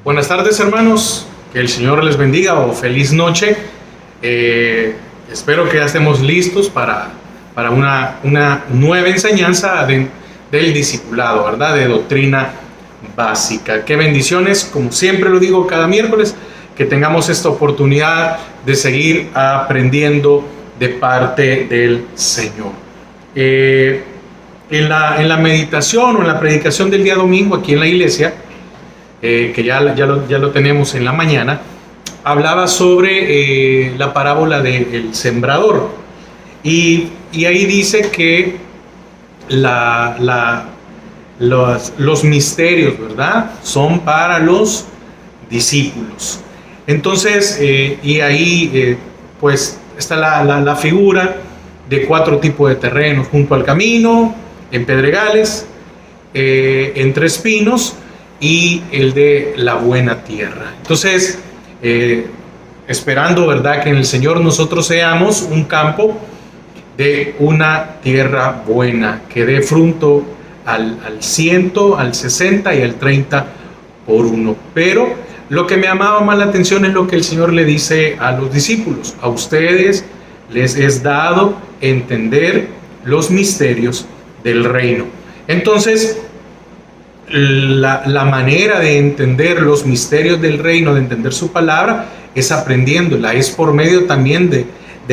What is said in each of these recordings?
Buenas tardes, hermanos, que el Señor les bendiga o feliz noche. Espero que ya estemos listos para una nueva enseñanza del discipulado, ¿verdad? De doctrina básica. Qué bendiciones, como siempre lo digo cada miércoles, que tengamos esta oportunidad de seguir aprendiendo de parte del Señor. En la meditación o en la predicación del día domingo aquí en la iglesia, que ya lo tenemos en la mañana, hablaba sobre la parábola del sembrador. Y ahí dice que los misterios, ¿verdad?, son para los discípulos. Entonces, y ahí pues está la figura de 4 tipos de terrenos: junto al camino, en pedregales, entre espinos, y el de la buena tierra. Entonces, esperando, ¿verdad?, que en el Señor nosotros seamos un campo de una tierra buena, que dé fruto al 100, al 60 y al 30 por uno. Pero lo que me llamaba más la atención es lo que el Señor le dice a los discípulos: a ustedes les es dado entender los misterios del reino. Entonces, la manera de entender los misterios del reino, de entender su palabra, es aprendiéndola, es por medio también de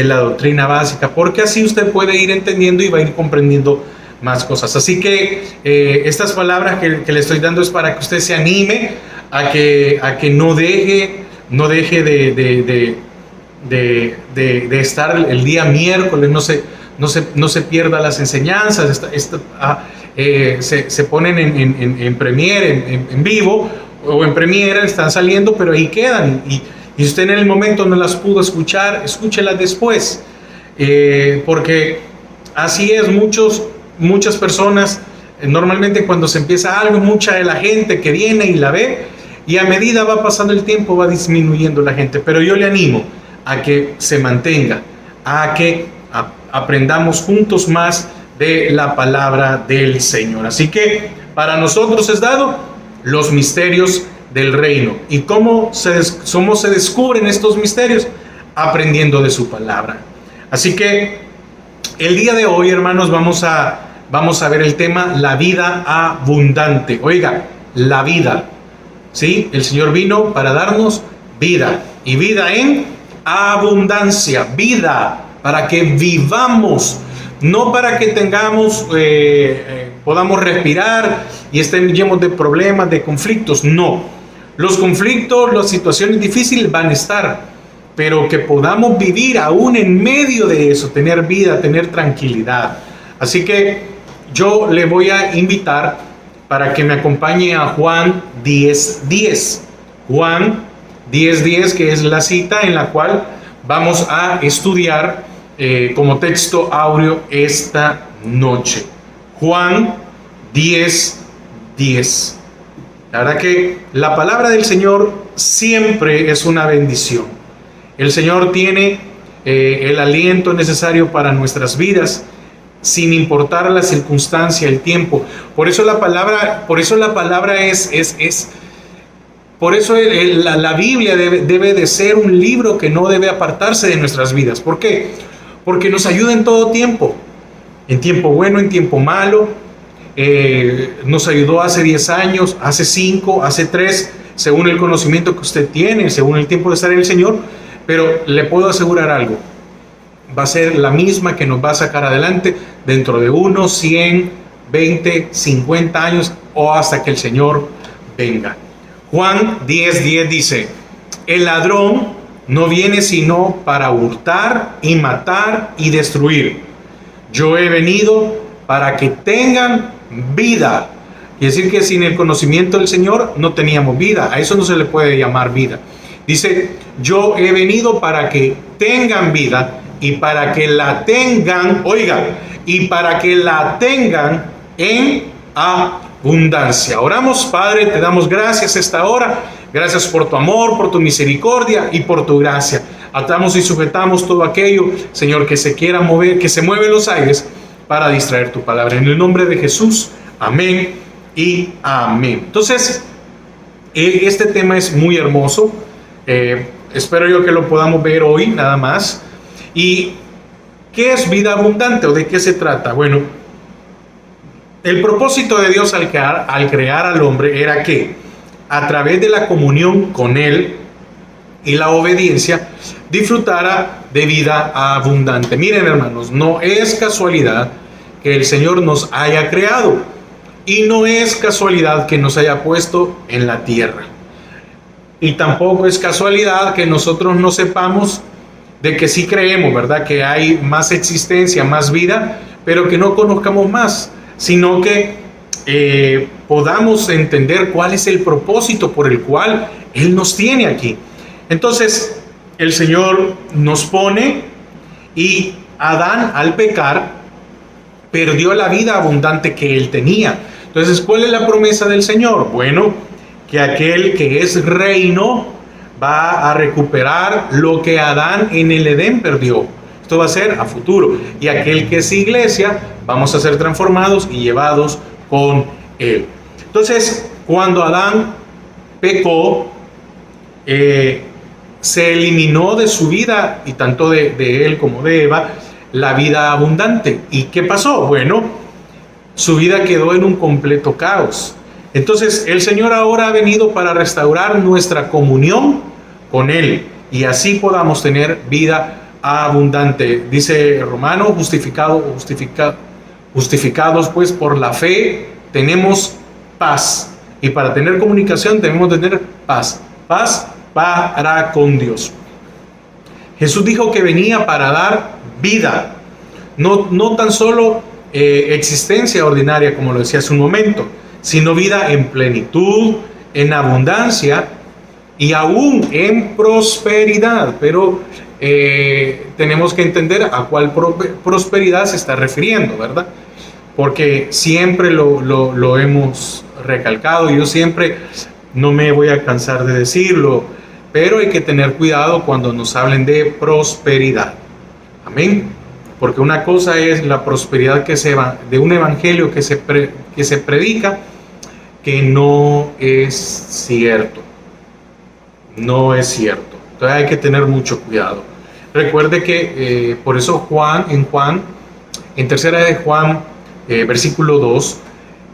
la doctrina básica, porque así usted puede ir entendiendo y va a ir comprendiendo más cosas. Así que estas palabras que le estoy dando es para que usted se anime a que no deje de estar el día miércoles, no se pierda las enseñanzas. Se ponen en Premiere, en vivo, o en Premiere, están saliendo, pero ahí quedan. Y usted en el momento no las pudo escuchar, escúchelas después. Porque así es, muchas personas, normalmente cuando se empieza algo, mucha de la gente que viene y la ve, y a medida va pasando el tiempo va disminuyendo la gente. Pero yo le animo a que se mantenga, a que aprendamos juntos más de la palabra del Señor. Así que para nosotros es dado los misterios del reino. ¿Y cómo se descubren estos misterios? Aprendiendo de su palabra. Así que el día de hoy, hermanos, vamos a ver el tema: la vida abundante. Oiga, la vida, ¿sí? El Señor vino para darnos vida, y vida en abundancia. Vida para que vivamos, no para que tengamos, podamos respirar y estén llenos de problemas, de conflictos. No, los conflictos, las situaciones difíciles van a estar, pero que podamos vivir aún en medio de eso, tener vida, tener tranquilidad. Así que yo le voy a invitar para que me acompañe a Juan 10:10. Juan 10:10, que es la cita en la cual vamos a estudiar como texto áureo esta noche. Juan 10:10. La verdad que la palabra del Señor siempre es una bendición. El Señor tiene el aliento necesario para nuestras vidas, sin importar la circunstancia, el tiempo. Por eso la palabra por eso la Biblia debe de ser un libro que no debe apartarse de nuestras vidas. ¿Por qué? Porque nos ayuda en todo tiempo, en tiempo bueno, en tiempo malo. Nos ayudó hace 10 años, hace 5, hace 3, según el conocimiento que usted tiene, según el tiempo de estar en el Señor. Pero le puedo asegurar algo: va a ser la misma que nos va a sacar adelante dentro de unos 100, 20, 50 años, o hasta que el Señor venga. Juan 10:10 dice: el ladrón no viene sino para hurtar y matar y destruir. Yo he venido para que tengan vida. Y decir que sin el conocimiento del Señor no teníamos vida. A eso no se le puede llamar vida. Dice: yo he venido para que tengan vida, y para que la tengan, oiga, y para que la tengan en abundancia. Oramos. Padre, te damos gracias esta hora. Gracias por tu amor, por tu misericordia y por tu gracia. Atamos y sujetamos todo aquello, Señor, que se quiera mover, que se mueve en los aires para distraer tu palabra. En el nombre de Jesús, amén y amén. Entonces, Este tema es muy hermoso. Espero yo que lo podamos ver hoy nada más. ¿Y qué es vida abundante o de qué se trata? Bueno, el propósito de Dios al crear al hombre era que a través de la comunión con Él y la obediencia disfrutara de vida abundante. Miren, hermanos, no es casualidad que el Señor nos haya creado y no es casualidad que nos haya puesto en la tierra. Y tampoco es casualidad que nosotros no sepamos de que sí creemos, ¿verdad? Que hay más existencia, más vida, pero que no conozcamos más, sino que podamos entender cuál es el propósito por el cual Él nos tiene aquí. Entonces, el Señor nos pone y Adán, al pecar, perdió la vida abundante que él tenía. Entonces, ¿cuál es la promesa del Señor? Bueno, que aquel que es reino va a recuperar lo que Adán en el Edén perdió. Esto va a ser a futuro. Y aquel que es iglesia, vamos a ser transformados y llevados con Él. Entonces, cuando Adán pecó, se eliminó de su vida, y tanto de él como de Eva, la vida abundante. ¿Y qué pasó? Bueno, su vida quedó en un completo caos. Entonces, el Señor ahora ha venido para restaurar nuestra comunión con Él, y así podamos tener vida abundante. Dice Romano, justificados pues por la fe tenemos paz, y para tener comunicación debemos tener paz para con Dios. Jesús dijo que venía para dar vida, no tan solo existencia ordinaria, como lo decía hace un momento, sino vida en plenitud, en abundancia y aún en prosperidad. Pero tenemos que entender a cuál prosperidad se está refiriendo, ¿verdad? Porque siempre lo hemos recalcado, y yo siempre no me voy a cansar de decirlo, pero hay que tener cuidado cuando nos hablen de prosperidad. Amén. Porque una cosa es la prosperidad de un evangelio que se predica, que no es cierto. No es cierto. Entonces hay que tener mucho cuidado. Recuerde que por eso en tercera de Juan, versículo 2,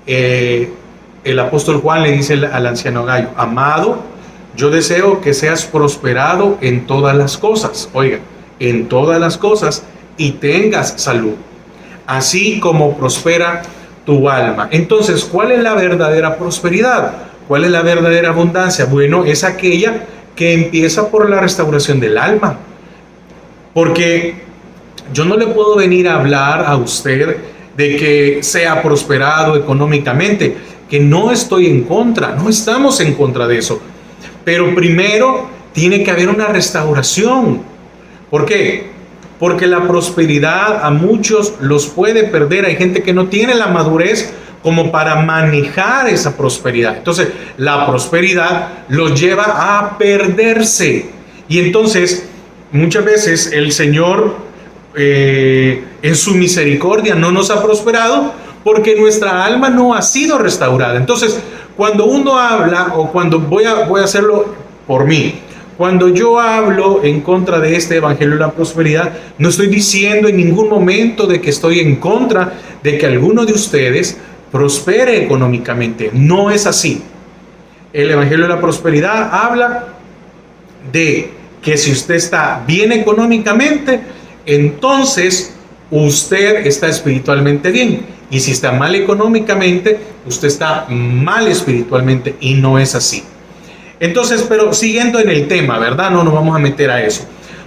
el apóstol Juan le dice al anciano Gallo: amado, yo deseo que seas prosperado en todas las cosas. Oiga, en todas las cosas, y tengas salud, así como prospera tu alma. Entonces, ¿cuál es la verdadera prosperidad? ¿Cuál es la verdadera abundancia? Bueno, es aquella que empieza por la restauración del alma. Porque yo no le puedo venir a hablar a usted de que sea prosperado económicamente, que no estoy en contra, no estamos en contra de eso. Pero primero tiene que haber una restauración. ¿Por qué? Porque la prosperidad a muchos los puede perder. Hay gente que no tiene la madurez como para manejar esa prosperidad. Entonces, la prosperidad los lleva a perderse. Y entonces, muchas veces el Señor, en su misericordia, no nos ha prosperado porque nuestra alma no ha sido restaurada. Entonces, cuando uno habla, o cuando voy a hacerlo por mí, cuando yo hablo en contra de este evangelio de la prosperidad, no estoy diciendo en ningún momento de que estoy en contra de que alguno de ustedes prospere económicamente. No es así. El evangelio de la prosperidad habla de que si usted está bien económicamente, entonces usted está espiritualmente bien. Y si está mal económicamente, usted está mal espiritualmente, y no es así. Entonces, pero siguiendo en el tema, ¿verdad? No nos vamos a meter a eso.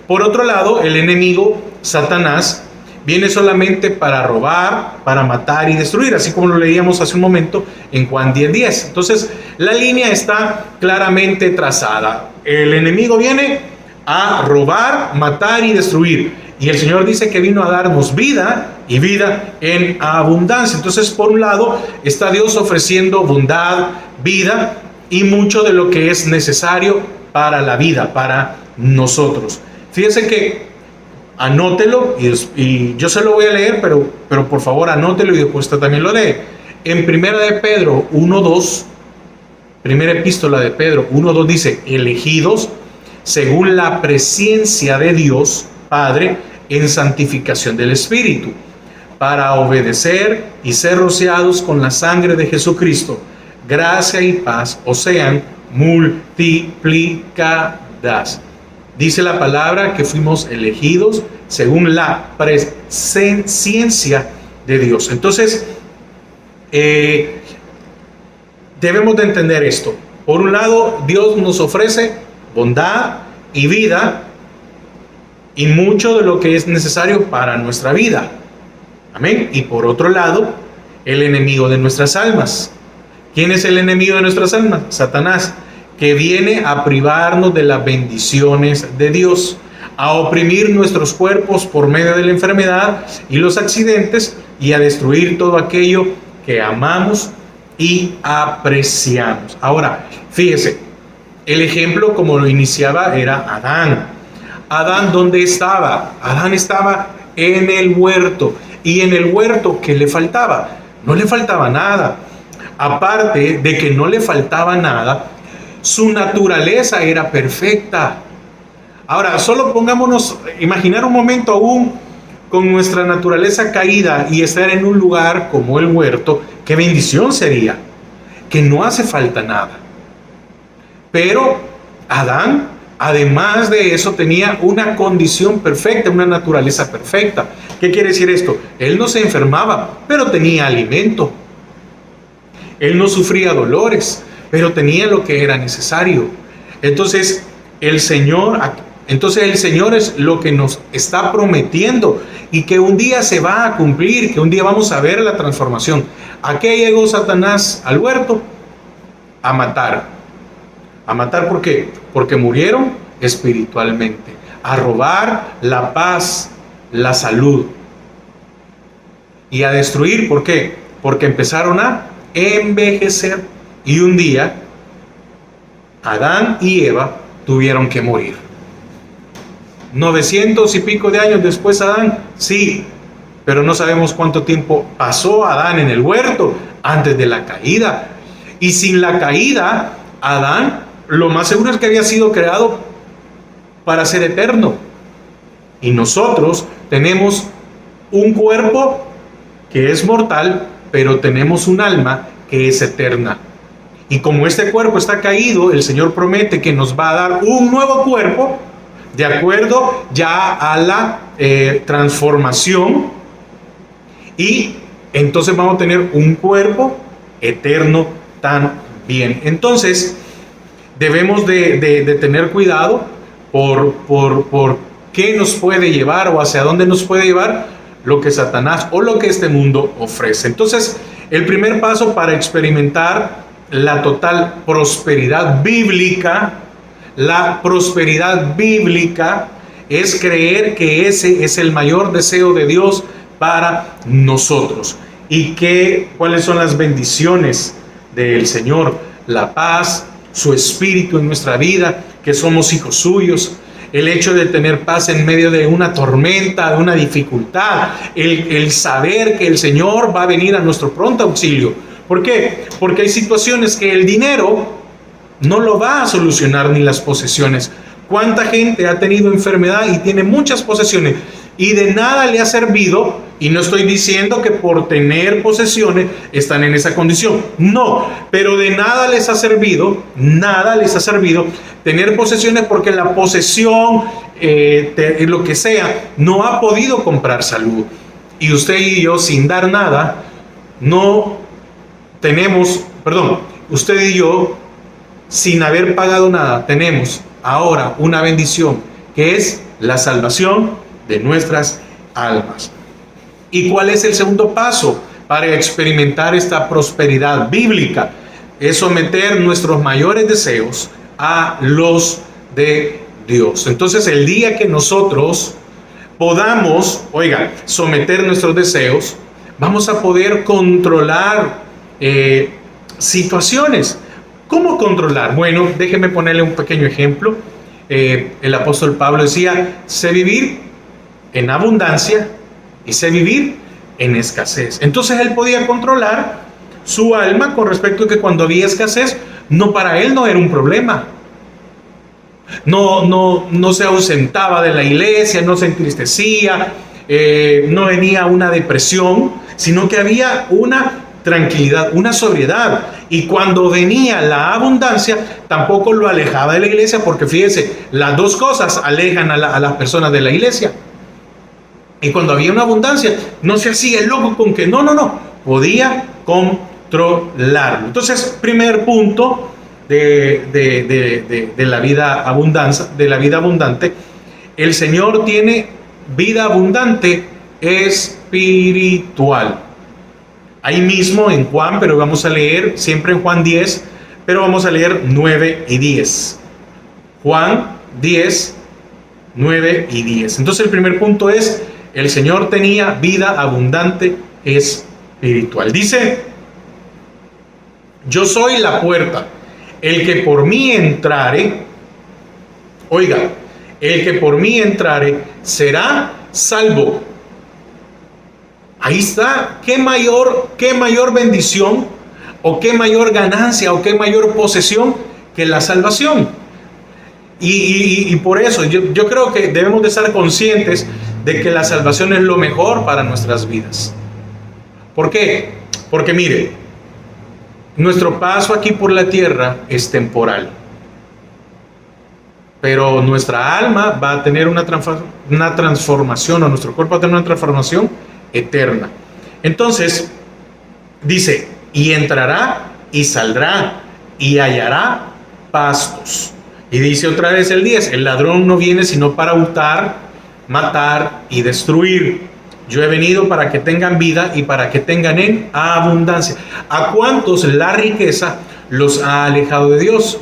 Por otro lado, el enemigo, Satanás, viene solamente para robar, para matar y destruir, así como lo leíamos hace un momento en Juan 10:10. Entonces, la línea está claramente trazada. El enemigo viene a robar, matar y destruir. Y el Señor dice que vino a darnos vida, y vida en abundancia. Entonces, por un lado, está Dios ofreciendo bondad, vida y mucho de lo que es necesario para la vida, para nosotros. Fíjense que anótelo, y yo se lo voy a leer, pero por favor anótelo y después usted también lo lee. En primera de Pedro 1:2 Primera epístola de Pedro 1:2 dice, elegidos según la presciencia de Dios Padre en santificación del Espíritu, para obedecer y ser rociados con la sangre de Jesucristo. Gracia y paz os sean multiplicadas. Dice la palabra que fuimos elegidos según la presciencia de Dios. Entonces, debemos de entender esto. Por un lado, Dios nos ofrece bondad y vida y mucho de lo que es necesario para nuestra vida. Amén. Y por otro lado, el enemigo de nuestras almas. ¿Quién es el enemigo de nuestras almas? Satanás, que viene a privarnos de las bendiciones de Dios, a oprimir nuestros cuerpos por medio de la enfermedad y los accidentes y a destruir todo aquello que amamos y apreciamos. Ahora, fíjese, el ejemplo como lo iniciaba era Adán. Adán, ¿dónde estaba? Adán estaba en el huerto. Y en el huerto, ¿qué le faltaba? No le faltaba nada. Aparte de que no le faltaba nada, su naturaleza era perfecta. Ahora, solo pongámonos, imaginar un momento aún con nuestra naturaleza caída y estar en un lugar como el huerto, qué bendición sería, que no hace falta nada. Pero Adán, además de eso, tenía una condición perfecta, una naturaleza perfecta. ¿Qué quiere decir esto? Él no se enfermaba, pero tenía alimento. Él no sufría dolores, pero tenía lo que era necesario. Entonces el Señor es lo que nos está prometiendo y que un día se va a cumplir, que un día vamos a ver la transformación. ¿A qué llegó Satanás al huerto? A matar. ¿A matar por qué? Porque murieron espiritualmente. A robar la paz, la salud. Y a destruir, ¿por qué? Porque empezaron a envejecer. Y un día, Adán y Eva tuvieron que morir. 900 y pico de años después Adán, sí, pero no sabemos cuánto tiempo pasó Adán en el huerto antes de la caída. Y sin la caída, Adán, lo más seguro es que había sido creado para ser eterno. Y nosotros tenemos un cuerpo que es mortal, pero tenemos un alma que es eterna. Y como este cuerpo está caído, el Señor promete que nos va a dar un nuevo cuerpo, de acuerdo ya a la transformación. Y entonces vamos a tener un cuerpo eterno también. Entonces, debemos de tener cuidado por qué nos puede llevar o hacia dónde nos puede llevar lo que Satanás o lo que este mundo ofrece. Entonces, el primer paso para experimentar la total prosperidad bíblica, es creer que ese es el mayor deseo de Dios para nosotros. ¿Y cuáles son las bendiciones del Señor? La paz, su espíritu en nuestra vida, que somos hijos suyos, el hecho de tener paz en medio de una tormenta, de una dificultad, el saber que el Señor va a venir a nuestro pronto auxilio. ¿Por qué? Porque hay situaciones que el dinero no lo va a solucionar, ni las posesiones. ¿Cuánta gente ha tenido enfermedad y tiene muchas posesiones y de nada le ha servido? Y no estoy diciendo que por tener posesiones están en esa condición. No, pero de nada les ha servido tener posesiones, porque la posesión, lo que sea, no ha podido comprar salud. Y usted y yo, sin dar nada, usted y yo, sin haber pagado nada, tenemos ahora una bendición, que es la salvación de nuestras almas. ¿Y cuál es el segundo paso para experimentar esta prosperidad bíblica? Es someter nuestros mayores deseos a los de Dios. Entonces, el día que nosotros podamos, someter nuestros deseos, vamos a poder controlar situaciones. ¿Cómo controlar? Bueno, déjeme ponerle un pequeño ejemplo. El apóstol Pablo decía, sé vivir en abundancia y sé vivir en escasez. Entonces él podía controlar su alma con respecto a que cuando había escasez No, para él no era un problema. No se ausentaba de la iglesia, no se entristecía, no venía una depresión, sino que había una tranquilidad, una sobriedad. Y cuando venía la abundancia, tampoco lo alejaba de la iglesia, porque fíjense, las dos cosas alejan a las personas de la iglesia. Y cuando había una abundancia, no se hacía el loco con que no, podía controlarlo. Entonces, primer punto de la vida abundante, el Señor tiene vida abundante espiritual. Ahí mismo en Juan, pero vamos a leer siempre en Juan 10, pero vamos a leer 9 y 10. Juan 10, 9 y 10. Entonces el primer punto es, el Señor tenía vida abundante espiritual. Dice, yo soy la puerta, el que por mí entrare, oiga, el que por mí entrare será salvo. Ahí está, qué mayor bendición, o qué mayor ganancia, o qué mayor posesión que la salvación. Y por eso yo creo que debemos de estar conscientes de que la salvación es lo mejor para nuestras vidas. ¿Por qué? Porque mire, nuestro paso aquí por la tierra es temporal, pero nuestra alma va a tener una transformación, o nuestro cuerpo va a tener una transformación eterna. Entonces dice, y entrará y saldrá y hallará pastos. Y dice otra vez el 10, el ladrón no viene sino para hurtar, matar y destruir. Yo he venido para que tengan vida y para que tengan en abundancia. ¿A cuántos la riqueza los ha alejado de Dios?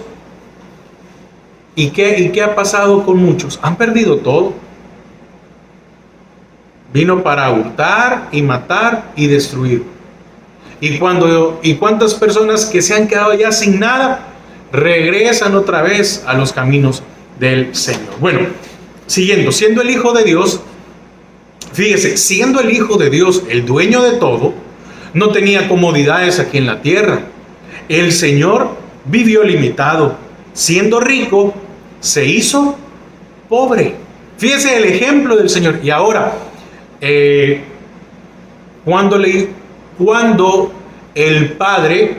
¿Y qué ha pasado con muchos? Han perdido todo. Vino para hurtar y matar y destruir. ¿Y cuántas personas que se han quedado ya sin nada regresan otra vez a los caminos del Señor? Bueno, siguiendo, siendo el Hijo de Dios, fíjese, siendo el Hijo de Dios el dueño de todo, no tenía comodidades aquí en la tierra. El Señor vivió limitado. Siendo rico, se hizo pobre. Fíjese el ejemplo del Señor. Y ahora, cuando el Padre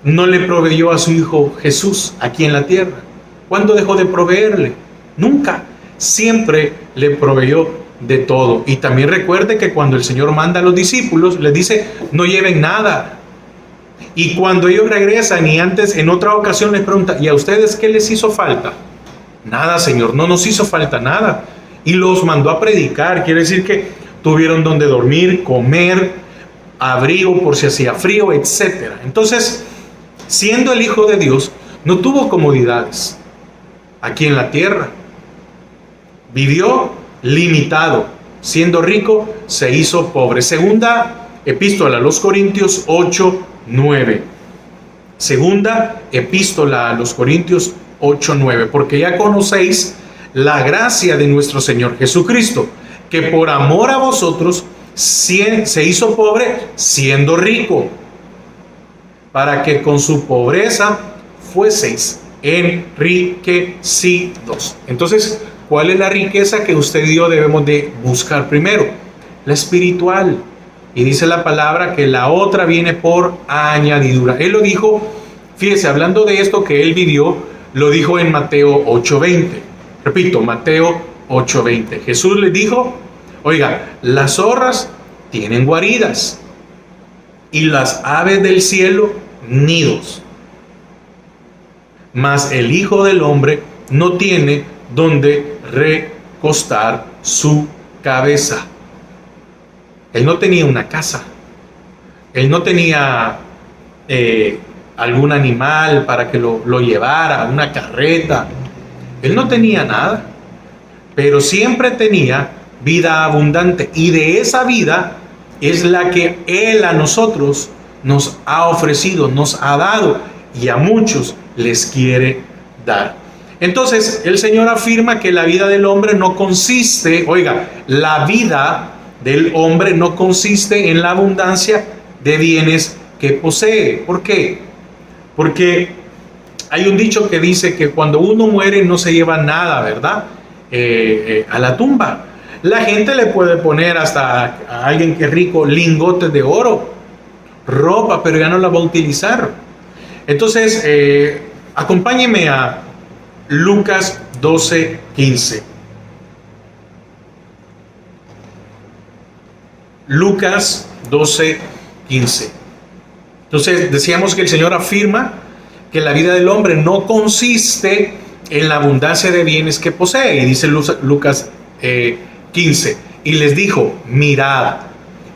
no le proveyó a su Hijo Jesús aquí en la tierra, ¿cuándo dejó de proveerle? Nunca. Siempre le proveyó de todo. Y también recuerde que cuando el Señor manda a los discípulos, les dice, no lleven nada. Y cuando ellos regresan, y antes en otra ocasión les pregunta, ¿y a ustedes qué les hizo falta? Nada, Señor, no nos hizo falta nada. Y los mandó a predicar. Quiere decir que tuvieron donde dormir, comer, abrigo por si hacía frío, etc. Entonces, siendo el Hijo de Dios, no tuvo comodidades aquí en la tierra. Vivió limitado. Siendo rico, se hizo pobre. Segunda epístola a los Corintios 8:9. Segunda epístola a los Corintios 8:9. Porque ya conocéis la gracia de nuestro Señor Jesucristo, que por amor a vosotros se hizo pobre siendo rico, para que con su pobreza fueseis enriquecidos. Entonces, ¿cuál es la riqueza que usted y yo debemos de buscar primero? La espiritual. Y dice la palabra que la otra viene por añadidura. Él lo dijo, fíjese, hablando de esto que él vivió, lo dijo en Mateo 8:20. Repito, Mateo 8:20. Jesús le dijo, oiga, las zorras tienen guaridas y las aves del cielo nidos, mas el Hijo del Hombre no tiene donde recostar su cabeza. Él no tenía una casa, él no tenía algún animal para que lo llevara, una carreta. Él no tenía nada, pero siempre tenía vida abundante, y de esa vida es la que Él a nosotros nos ha ofrecido, nos ha dado, y a muchos les quiere dar. Entonces el Señor afirma que la vida del hombre no consiste, oiga, la vida del hombre no consiste en la abundancia de bienes que posee. ¿Por qué? Porque Hay un dicho que dice que cuando uno muere no se lleva nada, ¿verdad? A la tumba. La gente le puede poner hasta a alguien que es rico lingotes de oro, ropa, pero ya no la va a utilizar. Entonces, acompáñeme a Lucas 12:15. Lucas 12:15. Entonces, decíamos que el Señor afirma que la vida del hombre no consiste en la abundancia de bienes que posee. Y dice Lucas 15, y les dijo, mirad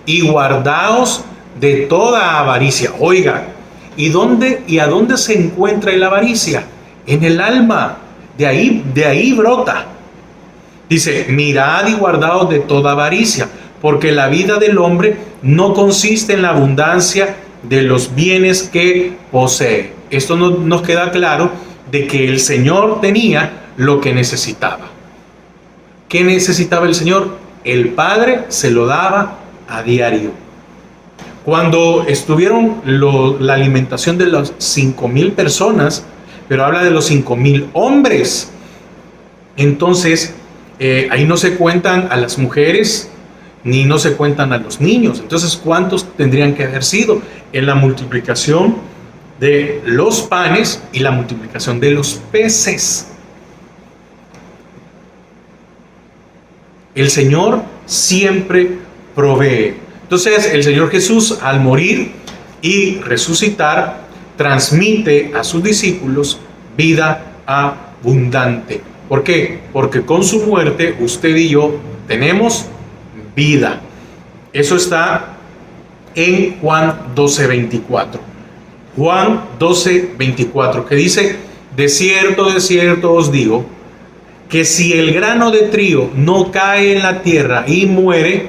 y guardaos de toda avaricia. Oiga, ¿y a dónde se encuentra la avaricia? En el alma. De ahí brota. Dice, mirad y guardaos de toda avaricia, porque la vida del hombre no consiste en la abundancia de los bienes que posee. Esto nos queda claro de que el Señor tenía lo que necesitaba. ¿Qué necesitaba el Señor? El Padre se lo daba a diario. Cuando estuvieron la alimentación de las 5,000 personas, pero habla de los 5,000 hombres, entonces ahí no se cuentan a las mujeres, ni no se cuentan a los niños. Entonces, ¿cuántos tendrían que haber sido en la multiplicación de los panes y la multiplicación de los peces? El Señor siempre provee. Entonces, el Señor Jesús, al morir y resucitar, transmite a sus discípulos vida abundante. ¿Por qué? Porque con su muerte, usted y yo tenemos vida. Eso está en Juan 12:24. Juan 12:24, que dice, de cierto os digo, que si el grano de trigo no cae en la tierra y muere,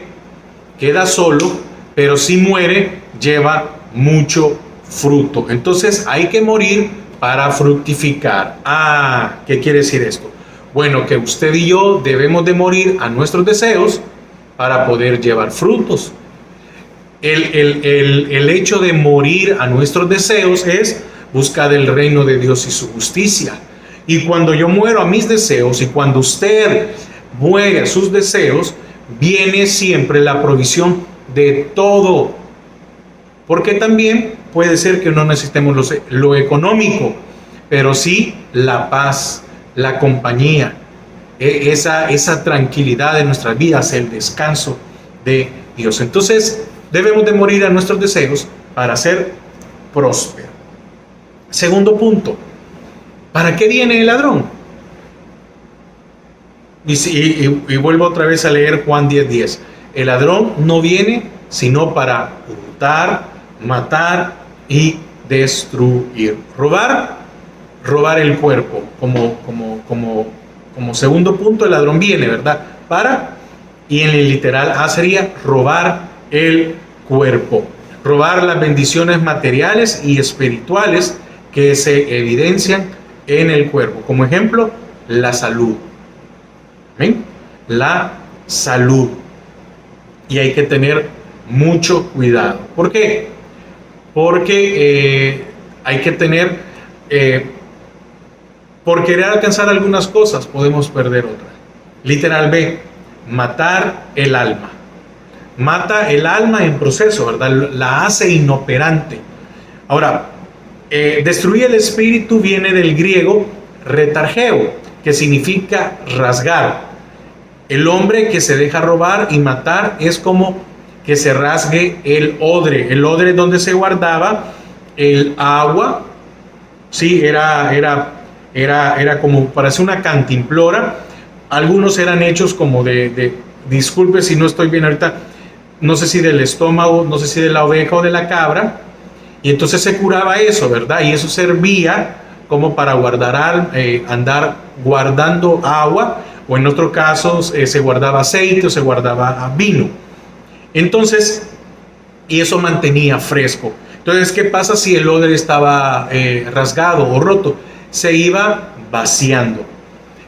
queda solo, pero si muere, lleva mucho fruto. Entonces hay que morir para fructificar. ¿Qué quiere decir esto? Bueno, que usted y yo debemos de morir a nuestros deseos para poder llevar frutos. El hecho de morir a nuestros deseos es buscar el reino de Dios y su justicia. Y cuando yo muero a mis deseos y cuando usted muere a sus deseos, viene siempre la provisión de todo. Porque también puede ser que no necesitemos lo económico, pero sí la paz, la compañía, esa tranquilidad de nuestras vidas, el descanso de Dios. Entonces, debemos de morir a nuestros deseos para ser prósperos. Segundo punto, ¿para qué viene el ladrón? Y vuelvo otra vez a leer Juan 10:10. El ladrón no viene sino para hurtar, matar y destruir. Robar el cuerpo. Como segundo punto, el ladrón viene, ¿verdad? Y en el literal sería robar el cuerpo. Robar las bendiciones materiales y espirituales que se evidencian en el cuerpo. Como ejemplo, la salud. ¿Ven? La salud. Y hay que tener mucho cuidado. ¿Por qué? Porque hay que tener, por querer alcanzar algunas cosas, podemos perder otras. Literal B, matar el alma. Mata el alma en proceso, ¿verdad? La hace inoperante. Ahora, destruir el espíritu viene del griego retargeo, que significa rasgar. El hombre que se deja robar y matar es como que se rasgue el odre. El odre donde se guardaba el agua, sí, era como, parece una cantimplora. Algunos eran hechos como disculpe si no estoy bien ahorita, no sé si del estómago, no sé si de la oveja o de la cabra, y entonces se curaba eso, ¿verdad? Y eso servía como para andar guardando agua, o en otros casos se guardaba aceite o se guardaba vino. Entonces, y eso mantenía fresco. Entonces, ¿qué pasa si el odre estaba rasgado o roto? Se iba vaciando.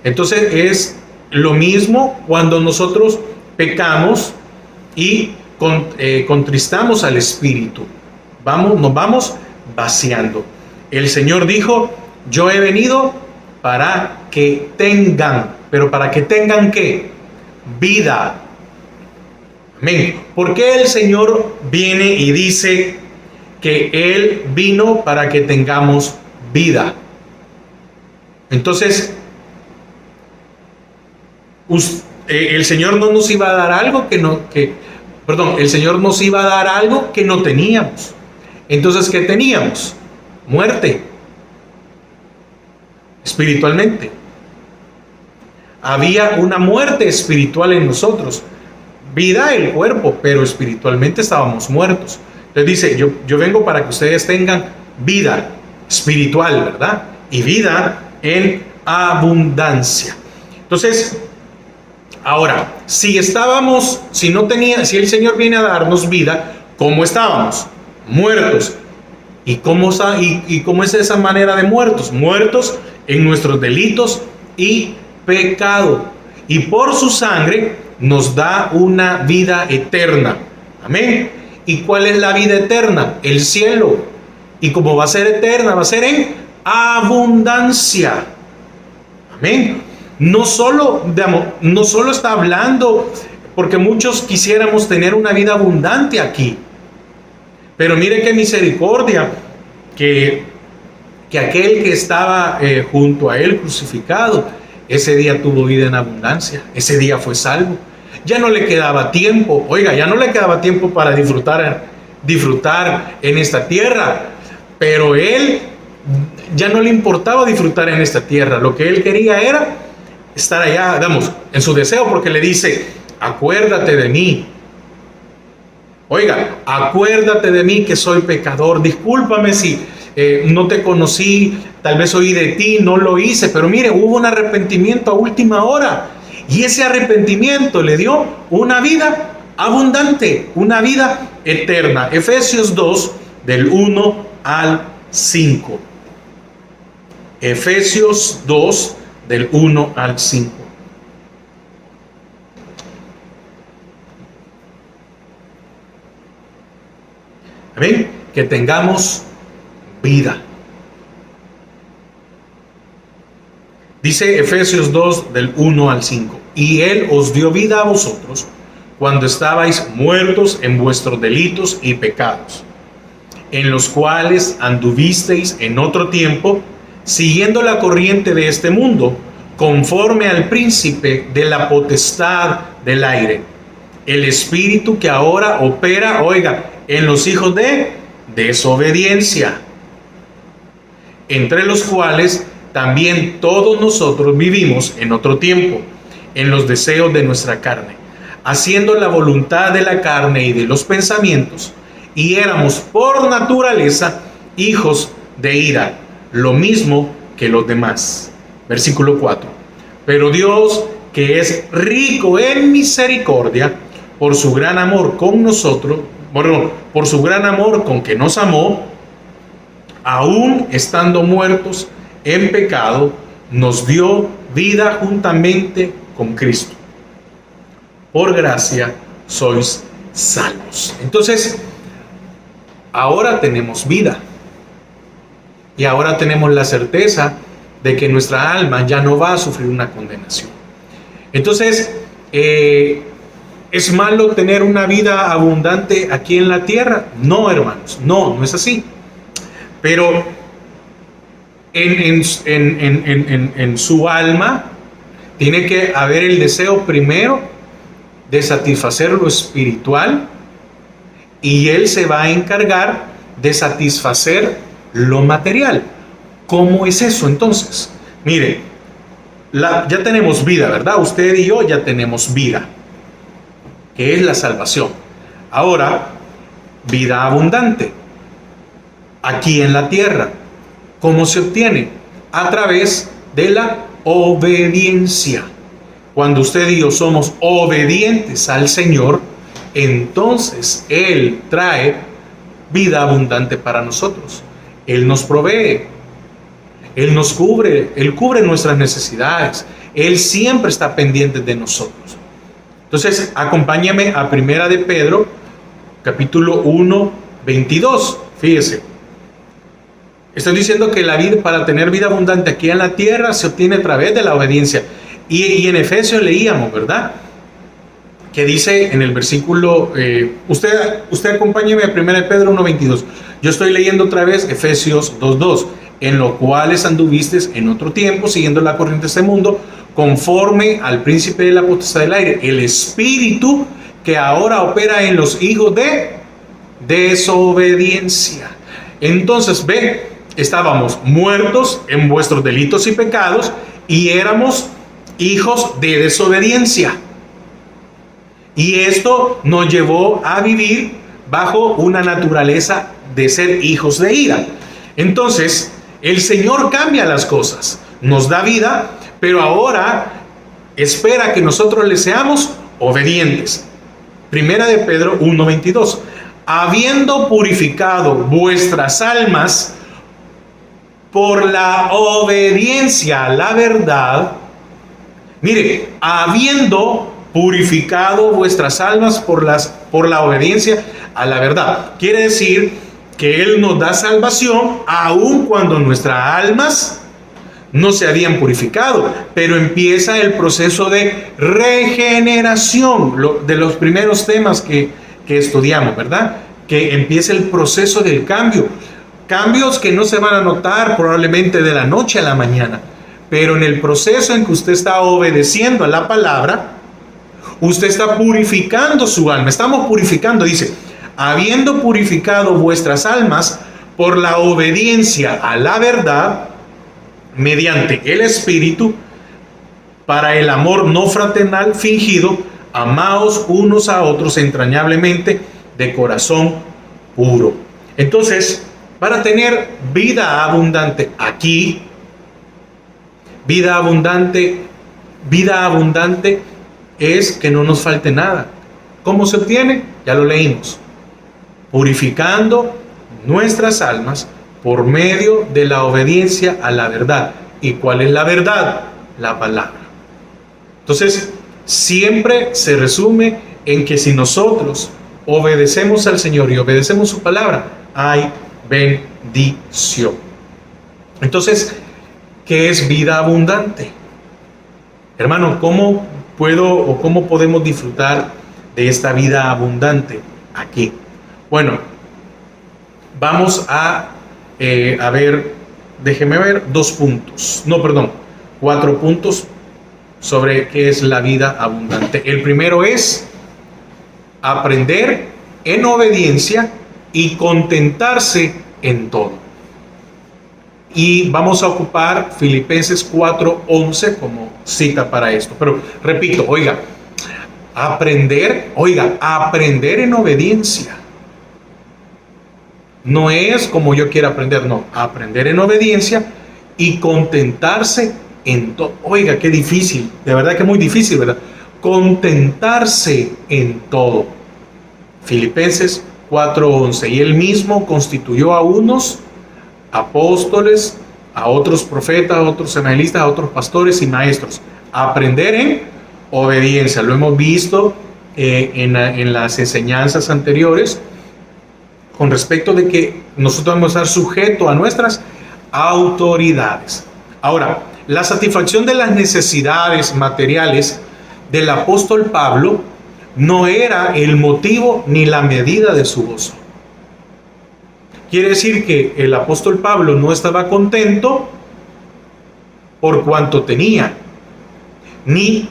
Entonces, es lo mismo cuando nosotros pecamos y contristamos al Espíritu. Nos vamos vaciando. El Señor dijo, Yo he venido para que tengan, pero para que tengan ¿qué? Vida. Amén. ¿Por qué el Señor viene y dice que Él vino para que tengamos vida? Entonces, el Señor no nos iba a dar algo el Señor nos iba a dar algo que no teníamos. Entonces, ¿qué teníamos? Muerte. Espiritualmente. Había una muerte espiritual en nosotros. Vida el cuerpo, pero espiritualmente estábamos muertos. Entonces dice, yo vengo para que ustedes tengan vida espiritual, ¿verdad? Y vida en abundancia. Entonces, ahora, si el Señor viene a darnos vida, ¿cómo estábamos? Muertos. ¿Y cómo es esa manera de muertos? Muertos en nuestros delitos y pecado. Y por su sangre nos da una vida eterna. Amén. ¿Y cuál es la vida eterna? El cielo. ¿Y cómo va a ser eterna? Va a ser en abundancia. Amén. No solo está hablando, porque muchos quisiéramos tener una vida abundante aquí. Pero mire qué misericordia que aquel que estaba junto a él crucificado, ese día tuvo vida en abundancia. Ese día fue salvo. Ya no le quedaba tiempo, ya no le quedaba tiempo para disfrutar en esta tierra. Pero él ya no le importaba disfrutar en esta tierra. Lo que él quería era estar allá, en su deseo, porque le dice, acuérdate de mí. Acuérdate de mí que soy pecador. Discúlpame si no te conocí, tal vez oí de ti, no lo hice. Pero mire, hubo un arrepentimiento a última hora. Y ese arrepentimiento le dio una vida abundante, una vida eterna. Efesios 2, del 1 al 5. Efesios 2, del 1 al 5. Amén. Que tengamos vida. Dice Efesios 2, del 1 al 5. Y Él os dio vida a vosotros cuando estabais muertos en vuestros delitos y pecados, en los cuales anduvisteis en otro tiempo, siguiendo la corriente de este mundo, conforme al príncipe de la potestad del aire, el espíritu que ahora opera, en los hijos de desobediencia, entre los cuales también todos nosotros vivimos en otro tiempo, en los deseos de nuestra carne, haciendo la voluntad de la carne y de los pensamientos, y éramos por naturaleza hijos de ira, lo mismo que los demás. Versículo 4. Pero Dios, que es rico en misericordia, por su gran amor con nosotros, por su gran amor con que nos amó, aún estando muertos en pecado, nos dio vida juntamente con Cristo. Por gracia sois salvos. Entonces, ahora tenemos vida. Y ahora tenemos la certeza de que nuestra alma ya no va a sufrir una condenación. Entonces, ¿es malo tener una vida abundante aquí en la tierra? No, hermanos, no es así. Pero en su alma tiene que haber el deseo primero de satisfacer lo espiritual, y Él se va a encargar de satisfacer lo material. ¿Cómo es eso entonces? Mire, ya tenemos vida, ¿verdad? Usted y yo ya tenemos vida, que es la salvación. Ahora, vida abundante aquí en la tierra. ¿Cómo se obtiene? A través de la obediencia. Cuando usted y yo somos obedientes al Señor, entonces Él trae vida abundante para nosotros. Él nos provee, Él nos cubre, Él cubre nuestras necesidades. Él siempre está pendiente de nosotros. Entonces, acompáñame a Primera de Pedro, capítulo 1, 22. Fíjese. Estoy diciendo que la vida, para tener vida abundante aquí en la tierra, se obtiene a través de la obediencia. Y en Efesios leíamos, ¿verdad? Que dice en el versículo, usted acompáñeme a 1 Pedro 1:22. Yo estoy leyendo otra vez Efesios 2:2. En los cuales anduvisteis en otro tiempo, siguiendo la corriente de este mundo, conforme al príncipe de la potestad del aire, el espíritu que ahora opera en los hijos de desobediencia. Entonces, ve, estábamos muertos en vuestros delitos y pecados y éramos hijos de desobediencia. Y esto nos llevó a vivir bajo una naturaleza de ser hijos de ira. Entonces, el Señor cambia las cosas, nos da vida, pero ahora espera que nosotros le seamos obedientes. Primera de Pedro 1:22. Habiendo purificado vuestras almas por la obediencia a la verdad. Mire, habiendo purificado vuestras almas por la obediencia a la verdad. Quiere decir que Él nos da salvación aun cuando nuestras almas no se habían purificado, pero empieza el proceso de regeneración, de los primeros temas que estudiamos, ¿verdad? Que empieza el proceso del cambio. Cambios que no se van a notar probablemente de la noche a la mañana, pero en el proceso en que usted está obedeciendo a la palabra, usted está purificando su alma. Estamos purificando, dice, habiendo purificado vuestras almas por la obediencia a la verdad, mediante el Espíritu, para el amor no fraternal fingido, amaos unos a otros entrañablemente de corazón puro. Entonces, para tener vida abundante aquí, vida abundante es que no nos falte nada. ¿Cómo se obtiene? Ya lo leímos. Purificando nuestras almas por medio de la obediencia a la verdad. ¿Y cuál es la verdad? La palabra. Entonces, siempre se resume en que si nosotros obedecemos al Señor y obedecemos su palabra, hay bendición. Entonces, ¿qué es vida abundante? Hermano, ¿cómo podemos disfrutar de esta vida abundante aquí? Bueno, vamos a ver, déjeme ver 4 puntos sobre qué es la vida abundante. El primero es aprender en obediencia y contentarse en todo. Y vamos a ocupar Filipenses 4:11 como cita para esto. Pero repito, aprender en obediencia. No es como yo quiera aprender, no. Aprender en obediencia y contentarse en todo. Oiga, qué difícil. De verdad que es muy difícil, ¿verdad? Contentarse en todo. Filipenses 4:11. Y Él mismo constituyó a unos apóstoles, a otros profetas, a otros evangelistas, a otros pastores y maestros. Aprender en obediencia. Lo hemos visto en las enseñanzas anteriores con respecto de que nosotros vamos a estar sujetos a nuestras autoridades. Ahora, la satisfacción de las necesidades materiales del apóstol Pablo no era el motivo ni la medida de su gozo. Quiere decir que el apóstol Pablo no estaba contento por cuanto tenía, ni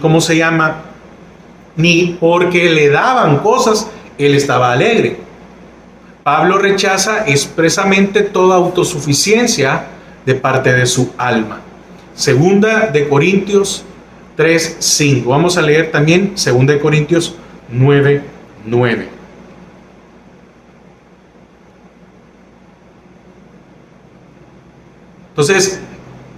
¿cómo se llama? Ni porque le daban cosas, él estaba alegre. Pablo rechaza expresamente toda autosuficiencia de parte de su alma. Segunda de Corintios 3:5. Vamos a leer también Segunda de Corintios 9:9. Entonces,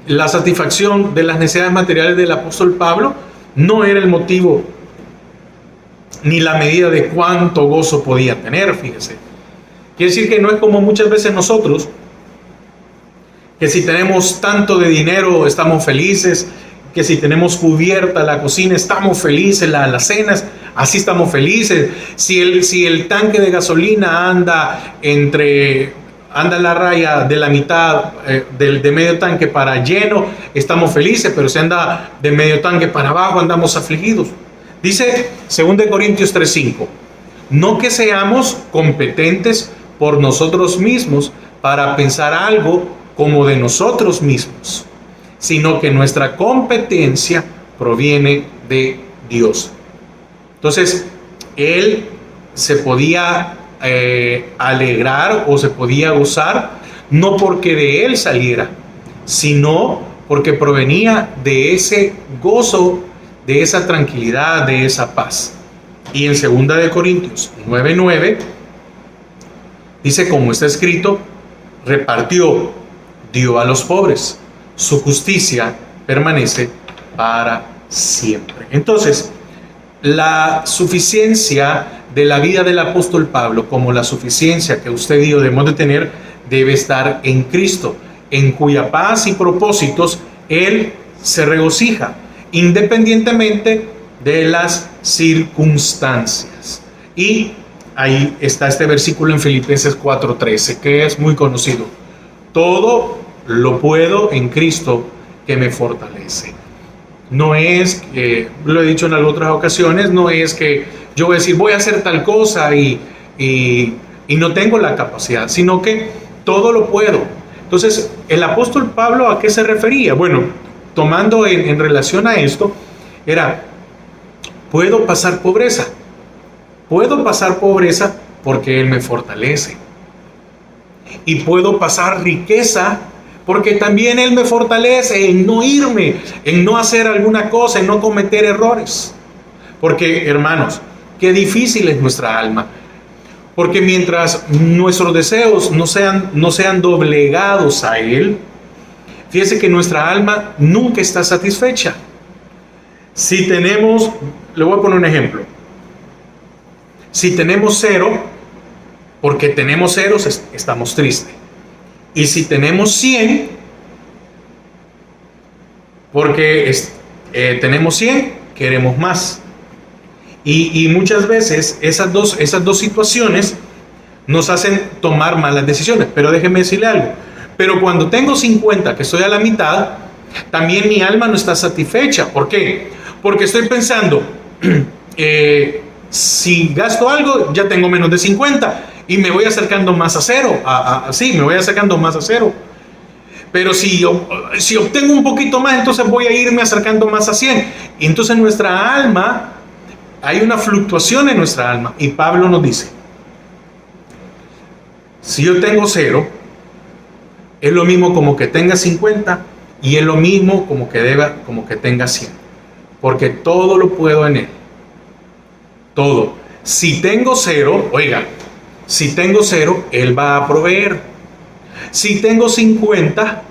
la satisfacción de las necesidades materiales del apóstol Pablo no era el motivo ni la medida de cuánto gozo podía tener, fíjese. Quiere decir que no es como muchas veces nosotros, que si tenemos tanto de dinero estamos felices, que si tenemos cubierta la cocina estamos felices, las cenas, así estamos felices. Si el tanque de gasolina anda entre anda la raya de la mitad de medio tanque para lleno, estamos felices, pero si anda de medio tanque para abajo, andamos afligidos. Dice 2 Corintios 3:5, no que seamos competentes por nosotros mismos para pensar algo como de nosotros mismos, sino que nuestra competencia proviene de Dios. Entonces, él se podía alegrar o se podía gozar, no porque de él saliera, sino porque provenía de ese gozo, de esa tranquilidad, de esa paz. Y en 2 Corintios 9:9 dice, como está escrito, repartió, dio a los pobres, su justicia permanece para siempre. Entonces, la suficiencia de la vida del apóstol Pablo, como la suficiencia que usted y yo debemos de tener, debe estar en Cristo, en cuya paz y propósitos él se regocija, independientemente de las circunstancias. Y ahí está este versículo en Filipenses 4:13, que es muy conocido. Todo lo puedo en Cristo que me fortalece. No es, lo he dicho en otras ocasiones, no es que yo voy a decir voy a hacer tal cosa y no tengo la capacidad, sino que todo lo puedo. Entonces, el apóstol Pablo, ¿a qué se refería? Bueno, tomando en relación a esto, era, puedo pasar pobreza porque Él me fortalece. Y puedo pasar riqueza porque también Él me fortalece en no irme, en no hacer alguna cosa, en no cometer errores. Porque, hermanos, qué difícil es nuestra alma. Porque mientras nuestros deseos no sean doblegados a Él, fíjese que nuestra alma nunca está satisfecha. Si tenemos, le voy a poner un ejemplo. Si tenemos 0, porque tenemos ceros, estamos tristes. Y si tenemos 100, porque tenemos 100, queremos más. Y muchas veces esas dos situaciones nos hacen tomar malas decisiones. Pero déjeme decirle algo. Pero cuando tengo 50, que estoy a la mitad, también mi alma no está satisfecha. ¿Por qué? Porque estoy pensando, si gasto algo, ya tengo menos de 50 y me voy acercando más a 0. Sí, me voy acercando más a 0. Pero si obtengo un poquito más, entonces voy a irme acercando más a 100. Y entonces nuestra alma, hay una fluctuación en nuestra alma. Y Pablo nos dice, si yo tengo 0, es lo mismo como que tenga 50 y es lo mismo como que tenga 100. Porque todo lo puedo en Él. Todo. Si tengo 0, oiga, si tengo 0, Él va a proveer. Si tengo 50,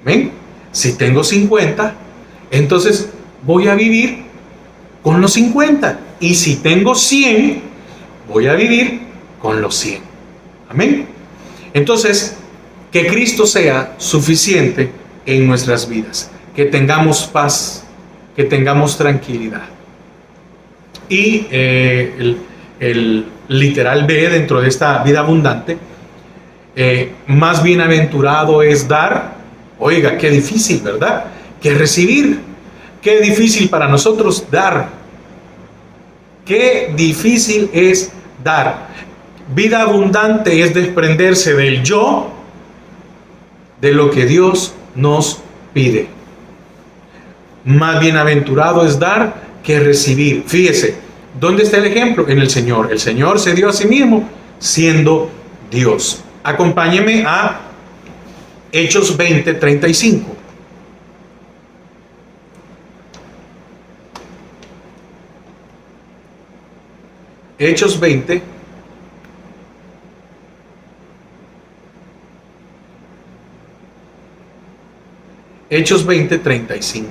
¿ven? Si tengo 50, entonces voy a vivir con los 50. Y si tengo 100, voy a vivir con los 100. Amén. Entonces, que Cristo sea suficiente en nuestras vidas. Que tengamos paz, que tengamos tranquilidad. Y el literal B dentro de esta vida abundante, más bienaventurado es dar. Oiga, qué difícil, ¿verdad? Que recibir. Qué difícil para nosotros dar. Qué difícil es dar. Vida abundante es desprenderse del yo, de lo que Dios nos pide. Más bienaventurado es dar que recibir. Fíjese, ¿dónde está el ejemplo? En el Señor. El Señor se dio a sí mismo siendo Dios. Acompáñeme a Hechos 20:35. Hechos 20. Hechos 20:35.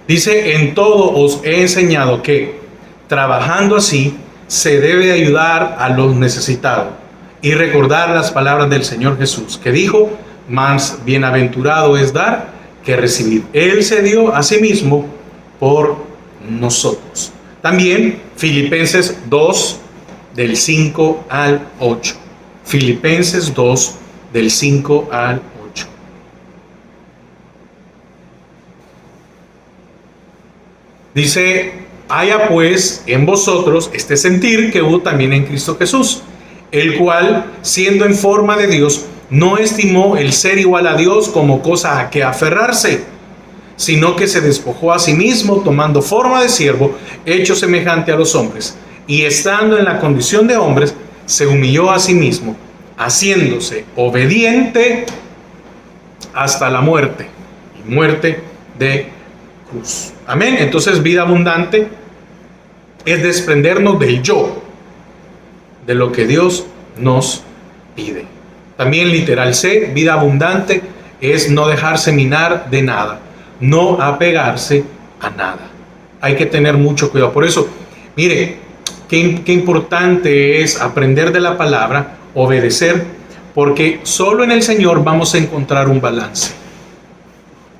Dice, en todo os he enseñado que, trabajando así, se debe ayudar a los necesitados y recordar las palabras del Señor Jesús, que dijo: más bienaventurado es dar que recibir. Él se dio a sí mismo por nosotros. También Filipenses 2, del 5 al 8. Filipenses 2, del 5 al 8. Dice: haya pues en vosotros este sentir que hubo también en Cristo Jesús, el cual, siendo en forma de Dios, no estimó el ser igual a Dios como cosa a que aferrarse, sino que se despojó a sí mismo, tomando forma de siervo, hecho semejante a los hombres, y estando en la condición de hombres, se humilló a sí mismo, haciéndose obediente hasta la muerte, y muerte de cruz. Amén. Entonces, vida abundante es desprendernos del yo, de lo que Dios nos pide. También literal C, vida abundante es no dejarse minar de nada, no apegarse a nada. Hay que tener mucho cuidado. Por eso, mire, qué importante es aprender de la palabra, obedecer, porque solo en el Señor vamos a encontrar un balance.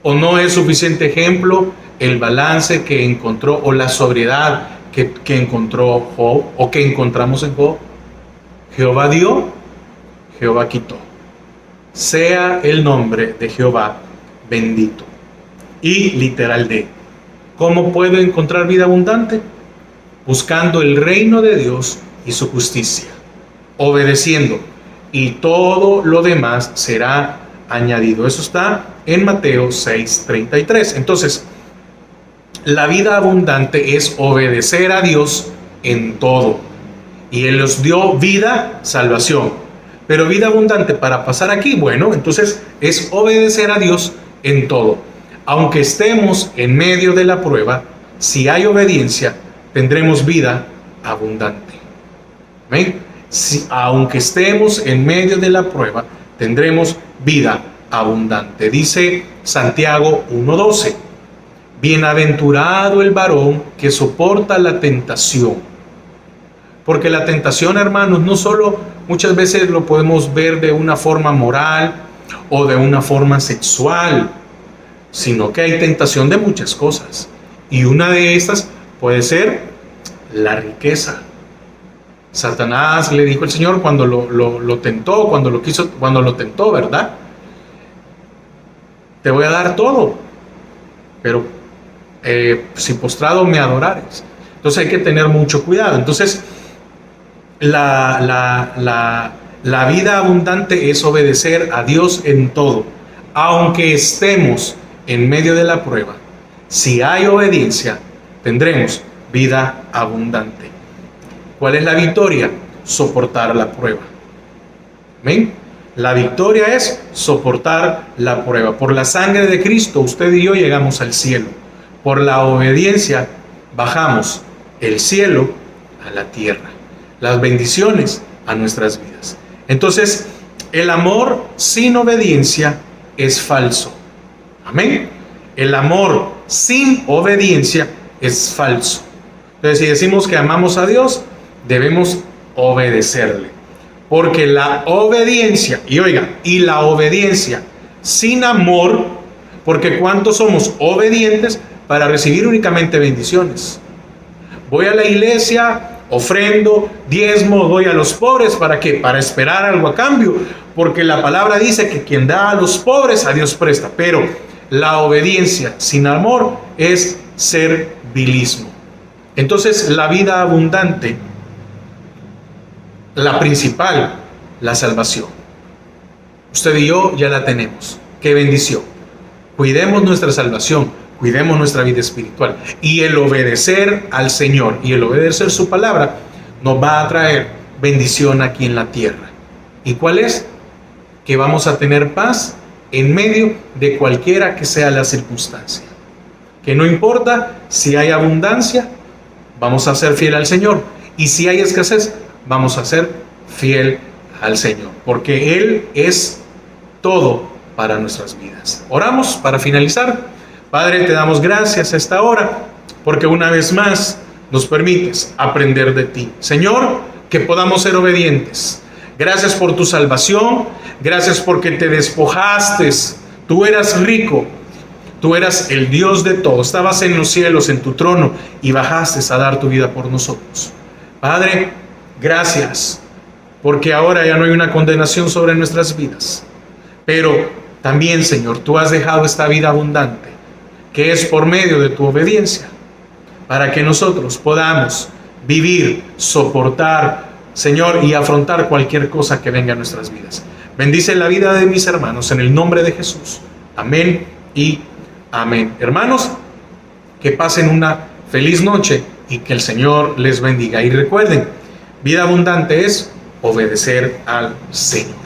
¿O no es suficiente ejemplo el balance que encontró, o la sobriedad que encontró Job, o que encontramos en Job? Jehová dio, Jehová quitó. Sea el nombre de Jehová bendito. Y literal D. ¿Cómo puedo encontrar vida abundante? Buscando el reino de Dios y su justicia, obedeciendo, y todo lo demás será añadido. Eso está en Mateo 6:33. Entonces, la vida abundante es obedecer a Dios en todo. Y Él nos dio vida, salvación. Pero vida abundante para pasar aquí, bueno, entonces es obedecer a Dios en todo. Aunque estemos en medio de la prueba, si hay obediencia, tendremos vida abundante. ¿Ven? Aunque estemos en medio de la prueba, tendremos vida abundante. Dice Santiago 1:12. Bienaventurado el varón que soporta la tentación. Porque la tentación, hermanos, no solo muchas veces lo podemos ver de una forma moral o de una forma sexual, sino que hay tentación de muchas cosas. Y una de estas puede ser la riqueza. Satanás le dijo al Señor cuando lo tentó, cuando lo tentó, ¿verdad? Te voy a dar todo, pero si postrado me adorares. Entonces hay que tener mucho cuidado. Entonces, la vida abundante es obedecer a Dios en todo. Aunque estemos en medio de la prueba, si hay obediencia, tendremos vida abundante. ¿Cuál es la victoria? Soportar la prueba. ¿Ven? La victoria es soportar la prueba. Por la sangre de Cristo, usted y yo llegamos al cielo. Por la obediencia, bajamos el cielo a la tierra. Las bendiciones a nuestras vidas. Entonces, el amor sin obediencia es falso. Amén. El amor sin obediencia es falso. Entonces, si decimos que amamos a Dios, debemos obedecerle. Porque la obediencia, y la obediencia sin amor, porque ¿cuántos somos obedientes para recibir únicamente bendiciones? Voy a la iglesia, ofrendo, diezmo, doy a los pobres, ¿para qué? Para esperar algo a cambio, porque la palabra dice que quien da a los pobres, a Dios presta. Pero la obediencia sin amor es servilismo. Entonces, la vida abundante, la principal, la salvación. Usted y yo ya la tenemos. ¡Qué bendición! Cuidemos nuestra salvación, cuidemos nuestra vida espiritual. Y el obedecer al Señor y el obedecer su palabra nos va a traer bendición aquí en la tierra. ¿Y cuál es? Que vamos a tener paz en medio de cualquiera que sea la circunstancia. Que no importa si hay abundancia, vamos a ser fiel al Señor. Y si hay escasez, vamos a ser fiel al Señor. Porque Él es todo para nuestras vidas. Oramos para finalizar. Padre, te damos gracias a esta hora, porque una vez más nos permites aprender de ti. Señor, que podamos ser obedientes. Gracias por tu salvación, gracias porque te despojaste, tú eras rico, tú eras el Dios de todo, estabas en los cielos, en tu trono, y bajaste a dar tu vida por nosotros. Padre, gracias, porque ahora ya no hay una condenación sobre nuestras vidas, pero también, Señor, tú has dejado esta vida abundante, que es por medio de tu obediencia, para que nosotros podamos vivir, soportar, Señor, y afrontar cualquier cosa que venga a nuestras vidas. Bendice la vida de mis hermanos en el nombre de Jesús. Amén y amén. Hermanos, que pasen una feliz noche y que el Señor les bendiga. Y recuerden, vida abundante es obedecer al Señor.